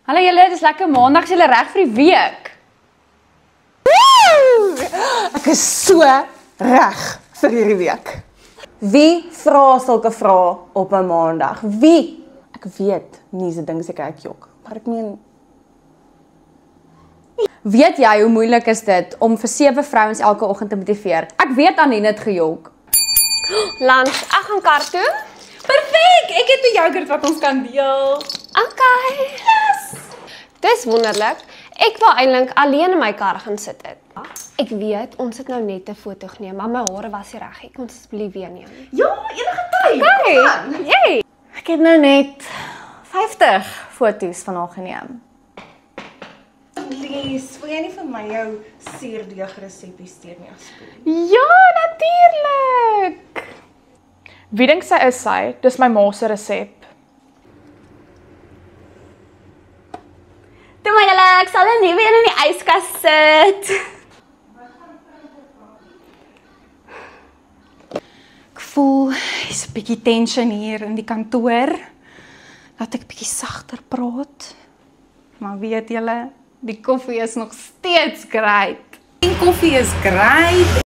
Hallo julle, dit is lekker maandag, is julle reg vir die week? Ek is so reg vir hierdie week. Wie vra sulke vrae op 'n maandag? Wie? Ek weet, nie se ding seker ek jok, maar ek meen Weet jy hoe moeilik is dit om vir 7 vrouens elke oggend te motiveer? Ek weet Annie het gejok. Lans, ek gaan kar toe. Perfek, ek het 'n yoghurt wat ons kan deel. Okay. Yes. Dis wonderlik. Ek wou eintlik alleen in my kar gaan sit het. Ek weet, ons het nou net 'n foto geneem, maar my hare was nie reg nie. Kon asseblief weer neem. ja, enige tyd. Okay. Yay. Ek het nou net 50 foto's van haar geneem. Please, wil jy nie vir my jou suurdeegresepie stuur nie asseblief? Ja, natuurlik. Wie dink sy is sy? Dis my ma se resep. Toe maar julle, ek sal nou nie weer in die yskas sit. Ek voel hier's 'n bietjie tension hier in die kantoor. Laat ek bietjie sagter praat. Maar weet julle, die koffie is nog steeds great. Die koffie is great.